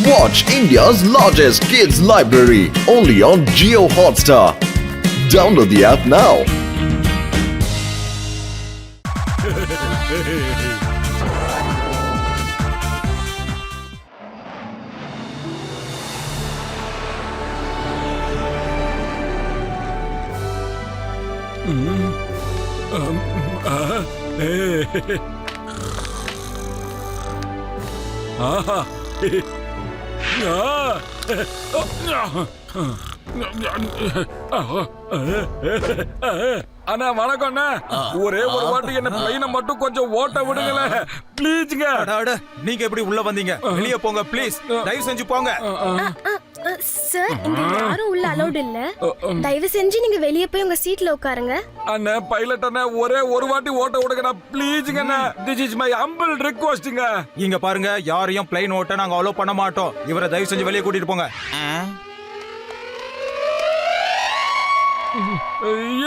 Watch India's largest kids library only on Jio Hotstar. Download the app now. அண்ணா வணக்கம் அண்ணா. ஒரே ஒரு வாட்டி என்ன பிளைனை மட்டும் கொஞ்சம் ஓட்ட விடுங்களே ப்ளீஸ்ங்க. நீங்க எப்படி உள்ள வந்தீங்க? வெளிய போங்க ப்ளீஸ், தயவு செஞ்சு போங்க. சார் இங்க யாரும் உள்ள அலௌட் இல்ல, தயவு செஞ்சு நீங்க வெளிய போய் உங்க சீட்ல உட்காருங்க. அண்ணா பைலட் அண்ணா ஒரே ஒரு வாட்டி ஓட்ட விடுங்கண்ணா ப்ளீஸ்ங்க அண்ணா. திஸ் இஸ் மை ஹம்பிள் ரிக்வெஸ்ட்ங்க. இங்க பாருங்க, யாரையும் பிளைன் ஓட்ட நாங்க அலோ பண்ண மாட்டோம். இவரை தயவு செஞ்சு வெளிய கூட்டிட்டு போங்க.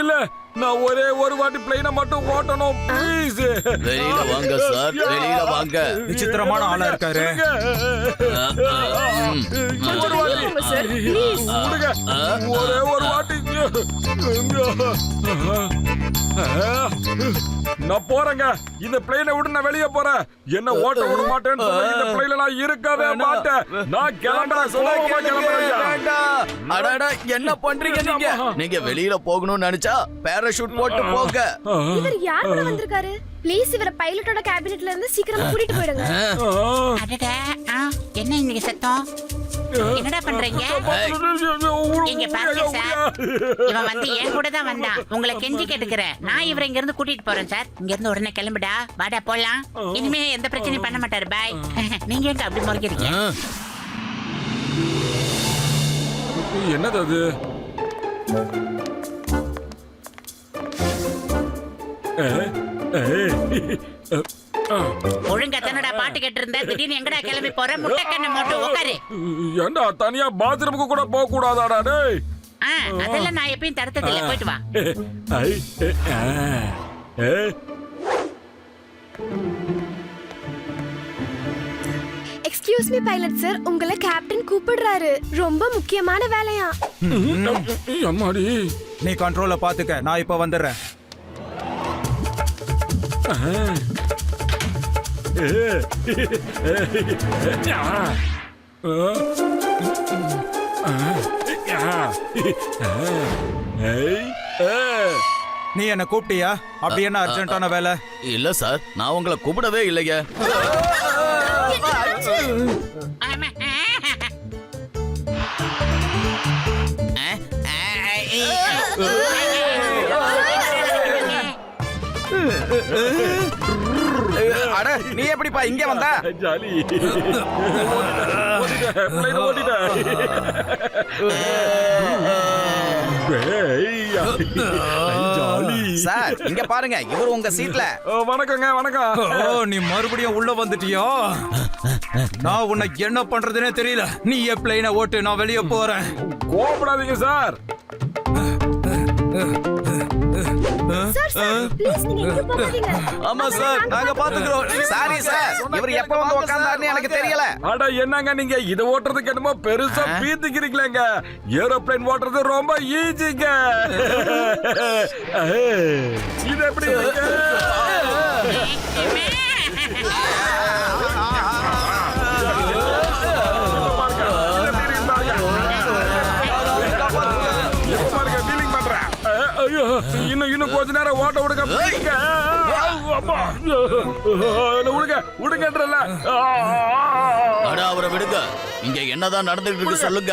இல்ல நான் ஒரே ஒரு வாட்டி பிளைனை மட்டும் ஓட்டணும் ப்ளீஸ். வெளியில வாங்க சார், வெளியில வாங்க. விசித்திரமான ஆளா இருக்காரு. ஒரே ஒரு வாட்டி நான் போறேங்க. இந்த பிளைனை விட்டு நான் வெளியே போறேன். என்ன ஓட்ட விட மாட்டேன்னு சொல்லி இந்த பிளைன்ல நான் இருக்கவே மாட்டேன். நான் கிளம்புறேன். என்ன பண்றீங்க நீங்க? நீங்க வெளியில போகணும்னு நினைச்சா பேராஷூட் போட்டு போங்க. இவர் யார் கூட வந்திருக்காரு? ப்ளீஸ் இவர பைலட்டோட கேபினெட்ல இருந்து சீக்கிரமா கூட்டிட்டு போயிடுங்க. அடடா, என்ன இன்னைக்கு சத்தம்? என்னடா பண்றீங்க? இங்க பாருங்க சார், இவன் வந்து என் கூட தான் வந்தான். உங்களை கெஞ்சி கேட்டுக்கிறேன். நான் இவரை இங்க இருந்து கூட்டிட்டு போறேன் சார். இங்க இருந்து உடனே கிளம்புடா, வாடா போலாம். இனிமே எந்த பிரச்சனையும் பண்ண மாட்டாரு. பாய். நீங்க எங்க அப்படி முறைக்கிறீங்க? என்னது அது? ஒழுங்கா தன்னடா பாட்டு கேட்டு இருந்த, திடீர்னு எங்கடா கிளம்பி போற? முட்டை கண்ணை மட்டும் உட்காரு. ஏண்டா தனியா பாத்ரூமுக்கு கூட போக கூடாதாடா டேய்? அதெல்லாம் நான் எப்பயும் தடுத்தது இல்ல. போயிட்டு வா. எக்ஸ்கியூஸ் மீ பைலட் சார், உங்களை கேப்டன் கூப்பிடுறாரு. ரொம்ப முக்கியமான வேலையா. அம்மாடி, நீ கண்ட்ரோல பாத்துக்க, நான் இப்ப வந்துடுறேன். நீ என்ன கூப்பிட்டியா? அப்படி என்ன அர்ஜென்ட்டான வேலை? இல்ல சார், நான் உங்களை கூப்பிடவே இல்லைங்க. அட, நீ எப்படிப்பா இங்க வந்தா? ஜாலி சார், இங்க பாருங்க, இவர் உங்க சீட்ல. வணக்கங்க. வணக்கம். நீ மறுபடியும் உள்ள வந்துட்டியா? நான் உன்னை என்ன பண்றதுனே தெரியல. நீ என் பிளைனை ஓட்டு, நான் வெளியே போறேன். கோபப்படாதீங்க சார். சார் சார் ப்ளீஸ் நீங்க எங்க போகாதீங்க. ஆமா சார், நாங்க பாத்துக்கிறோம். சாரி சார், இவர் எப்ப வந்து உட்கார்ந்தாருன்னு எனக்கு தெரியல. அட என்னங்க நீங்க இத ஓட்டுறதுக்கு என்னமோ பெருசா பீத்திக்கிறீங்களேங்க. ஏரோப்ளேன் ஓட்டுறது ரொம்ப ஈஸிங்க. இது எப்படி இன்னும் கொஞ்ச நேரம் ஓட்ட விடுங்க. விடுங்கன்றல. அவரை விடுங்க. இங்க என்னதான் நடந்துட்டு இருக்கு சொல்லுங்க.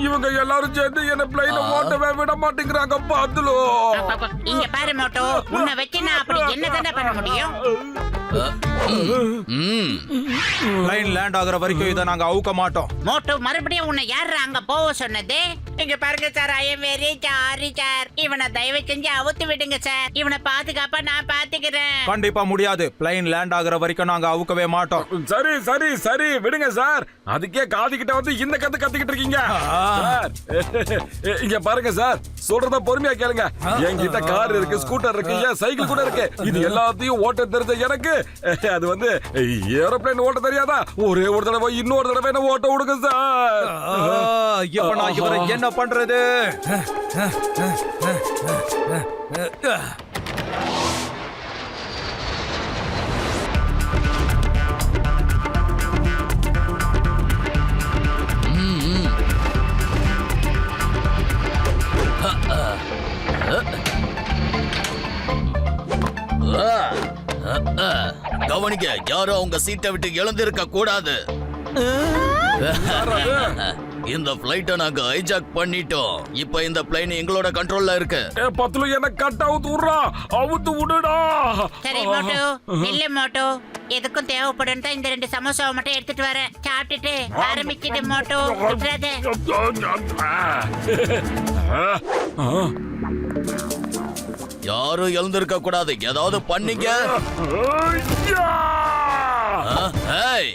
இவங்க எல்லாரும் சேர்ந்து என்ன பிளைன ஓட்டவே விட மாட்டேங்கிறாங்க. பாத்துலோ இங்க பாரு மோட்டோ, உன்னை வச்சு நான் அப்படி என்ன தானே பண்ண முடியும்? பிளைன் லேண்ட் ஆகுற வரைக்கும் இதை நாங்க அவுக்க மாட்டோம். மோட்டு மறுபடியும் உன்னை யாரு அங்க போக சொன்னது? இங்க பாருங்க sir, I am very sorry sir. இவனை தயவு செஞ்சு அவுத்து விடுங்க சார். இவனை பாதுகாப்பா நான் பாத்துக்கிறேன். கண்டிப்பா முடியாது. பிளைன் லேண்ட் ஆகுற வரைக்கும் நாங்க அவுக்கவே மாட்டோம். சரி சரி சரி விடுங்க சார். அதுக்கே காதுகிட்ட வந்து இந்த கத்திக்கிட்டு இருக்கீங்க சார். இங்க பாருங்க சார், சொல்றத பொறுமையா கேளுங்க. என்கிட்ட கார் இருக்கு, ஸ்கூட்டர் இருக்கு, ஏன் சைக்கிள் கூட இருக்கு. இது எல்லாத்தையும் ஓட்ட தெரிஞ்ச எனக்கு அது வந்து ஏரோப்ளேன் ஓட்ட தெரியாதா? ஒரே ஒரு தடவை இன்னொரு தடவை என்ன ஓட்ட விடுங்க சார். இப்ப நான் இவரை என்ன பண்றது? கவனிக்க, யாரும் உங்க சீட்டை விட்டு எழுந்திருக்க கூடாது. இந்த பிளைட்டை நாங்க ஹைஜாக் பண்ணிட்டோம். இப்ப இந்த பிளைன் எங்களோட கண்ட்ரோல்ல இருக்கு. பத்துல என்ன கட் அவுத்து விடுடா. சரி மோட்டு, நில்லு மோட்டு. எதுக்கும் தேவைப்படும் தான் இந்த 2 சமோசாவை மட்டும் எடுத்துட்டு வரேன். சாப்பிட்டுட்டு ஆரம்பிச்சிட்டு மோட்டு, விட்டுறாதே. யாரும் எழுந்திருக்க கூடாது. ஏதாவது பண்ணீங்க. ஏய்,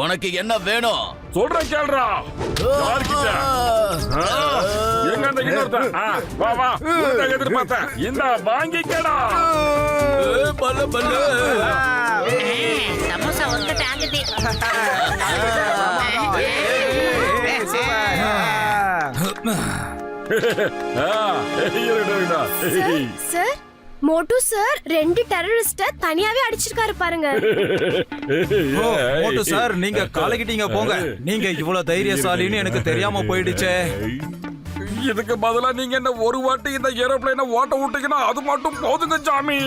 உனக்கு என்ன வேணும்? சொல்றேன் கேளுடா. யார்கிட்ட? எங்க அந்த இன்னொருத்தன்? வா வா, உன்னை எதிர்பார்த்தேன். இந்த வாங்கிக்கடா. பல்ல பல்ல. சமோசா வந்துட்டு ஆகுது. சார், மோட்டு சார் 2 டெரரிஸ்ட தனியாவே அடிச்சிருக்காரு பாருங்க. மோட்டு சார், நீங்க காலகிட்டீங்க போங்க. நீங்க இவ்வளவு தைரியசாலின்னு எனக்கு தெரியாம போயிடுச்சே. இதுக்கு பதிலா நீங்க என்ன ஒரு வாட்டி இந்த ஏரோப்ளேனை ஓட்ட விட்டீங்கன்னா அது மட்டும் போதுங்க சாமி.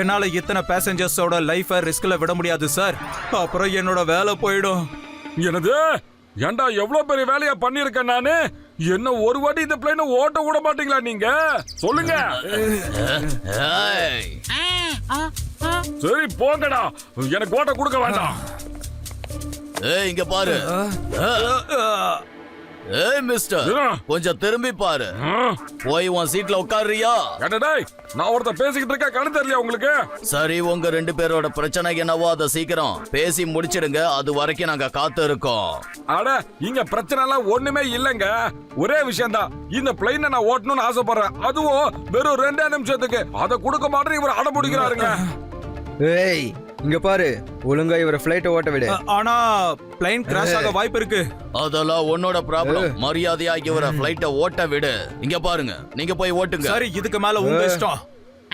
என்னால இத்தனை பேசஞ்சர்ஸோட லைஃபை ரிஸ்க்ல விட முடியாது சார். அப்புறம் என்னோட வேலை போயிடும். என்னது? ஏண்டா எவ்வளவு பெரிய வேலையா பண்ணிருக்கேன் நானு. என்ன ஒரு வாட்டி இந்த பிளைனை ஓட்ட விட மாட்டீங்களா நீங்க? சொல்லுங்க. ஏய், சரி போங்கடா, எனக்கு ஓட்ட கொடுக்க வேண்டாம். ஏய், இங்க பாரு. ஏய் மிஸ்டர், கொஞ்சம் திரும்பி பாரு. போய் உன் சீட்ல உட்காருறியா? டேய், நான் ஒருத்தர் பேசிக்கிட்டு இருக்கேன், கண்ணு தெரியல உங்களுக்கு? சரி, உங்க 2 பேரோட பிரச்சனை என்னவோ அதை சீக்கிரம் பேசி முடிச்சிடுங்க. அது வரைக்கும் நாங்க காத்து இருக்கோம். அட, இங்க பிரச்சனை எல்லாம் ஒண்ணுமே இல்லங்க. ஒரே விஷயம் தான், இந்த பிளைனை நான் ஓட்டணும்னு ஆசைப்படுறேன். அதுவும் வெறும் 2 நிமிஷத்துக்கு. அதை கொடுக்க மாட்டேன், இவர் அடம் பிடிக்கிறாருங்க. ஏய், இங்க பாரு, ஒழுங்கா இவர ஃளைட்டை ஓட்ட விடு. ஆனா பிளைன் கிராஷ் ஆக வாய்ப்பு இருக்கு. அதெல்லாம் உன்னோட ப்ராப்ளம். மரியாதையா இவர ஃளைட்டை ஓட்ட விடு. இங்க பாருங்க, நீங்க போய் ஓட்டுங்க. சரி, இதுக்கு மேல உங்க இஷ்டம்.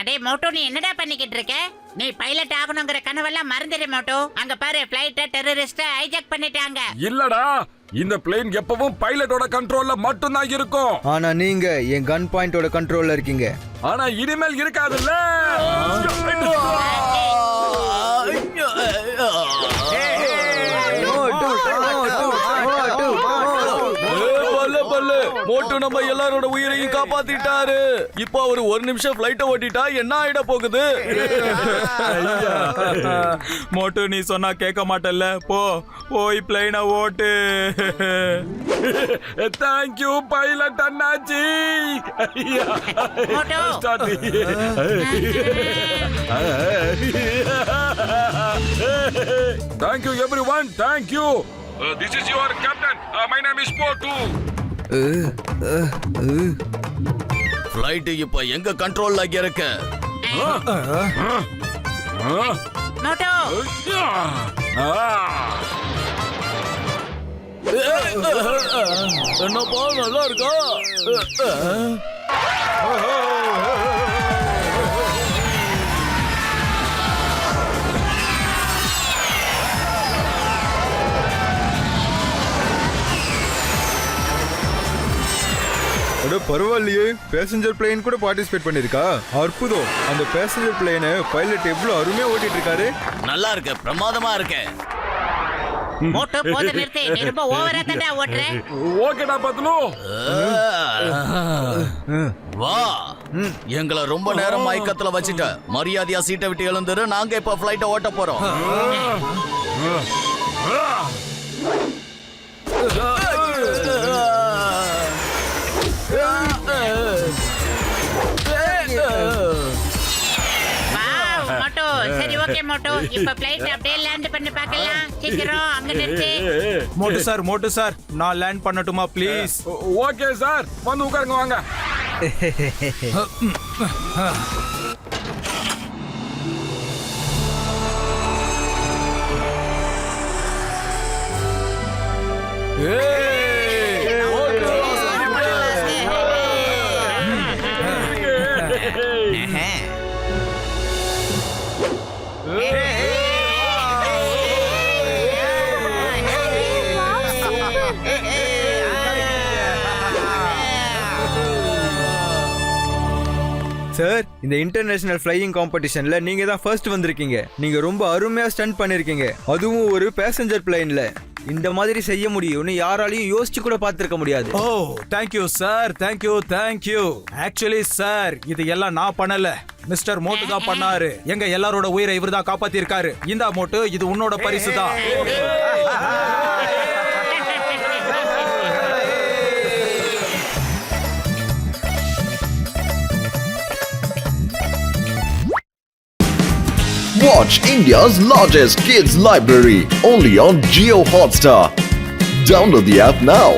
அடே மோட்டோ, நீ என்னடா பண்ணிக்கிட்டு இருக்க? நீ பைலட் ஆகணுங்கிற கனவெல்லாம் மறந்துடு மோட்டோ. அங்க பாரு, பிளைட்ட டெரரிஸ்ட ஹைஜாக் பண்ணிட்டாங்க. இல்லடா, இந்த பிளேன் எப்பவும் பைலட்டோட கண்ட்ரோல்ல மட்டும் தான் இருக்கும். ஆனா நீங்க என் கன் பாயிண்டோட கண்ட்ரோல்ல இருக்கீங்க. ஆனா இனிமேல் இருக்காதுல்ல. மோட்டு நம்ம எல்லாரோட உயிரையும் காப்பாத்திட்டாரு. இப்போ அவர் 1 நிமிஷம் ஃளைட்டை ஓட்டிட்டா என்ன ஆயிட போகுது? மோட்டு, நீ சொன்னா கேட்க மாட்டல்ல. போய் பிளைனை ஓட்டு. தேங்க்யூ பைலட் அண்ணாச்சி. Motu. Thank you everyone, thank you. This is your captain. My name is Motu. Flight இப்ப எங்க கண்ட்ரோல்ல இருக்கு? மோட்டோ. என்னப்பா, நல்லா இருக்கா? அட பரவாயில்லையே, பேசஞ்சர் பிளேன் கூட பார்ட்டிசிபேட் பண்ணிருக்கா. அற்புதம். அந்த பேசஞ்சர் பிளேனை பைலட் எவ்வளவு அருமையா ஓட்டிட்டு இருக்காரு. நல்லா இருக்கு, பிரமாதமா இருக்கு. மோட்டோ, போத நிறுத்து. நீ ரொம்ப ஓவரா தான்டா ஓட்டுற. ஓகேடா பத்லு. வா. எங்களை ரொம்ப நேரம் மயக்கத்துல வச்சுட்ட. மரியாதையா சீட்டை விட்டு எழுந்துரு. நாங்க இப்ப ஃப்ளைட்டை ஓட்ட போறோம். வாவ், மோட்டோ. சரி, ஓகே மோட்டோ. இப்ப பிளைட் அப்படியே லேண்ட் பண்ணி பார்க்கலாம். சீக்கிரம் அங்க நிறுத்து. மோட்டு சார் நான் லேண்ட் பண்ணட்டுமா ப்ளீஸ்? ஓகே சார், வந்து உட்காருங்க வாங்க. சார், இந்த இன்டர்நேஷனல் ஃப்ளையிங் காம்படிஷன்ல நீங்க தான் ஃபர்ஸ்ட் வந்திருக்கீங்க. நீங்க ரொம்ப அருமையா ஸ்டண்ட் பண்ணிருக்கீங்க, அதுவும் ஒரு பேசஞ்சர் பிளைன்ல. இந்த மாதிரி செய்ய முடியும்னு யாராலையும் யோசிச்சு கூட பார்த்திருக்க முடியாது. ஓ, thank you sir, thank you. Actually sir, இது எல்லாம் நான் பண்ணல, மிஸ்டர் மோட்டு தான் பண்ணாரு. எங்க எல்லாரோட உயிரை இவர் தான் காப்பாத்தி இருக்காரு. இந்தா மோட்டு, இது உன்னோட பரிசு தான். Watch India's largest kids library only on Geo Hotstar. Download the app now.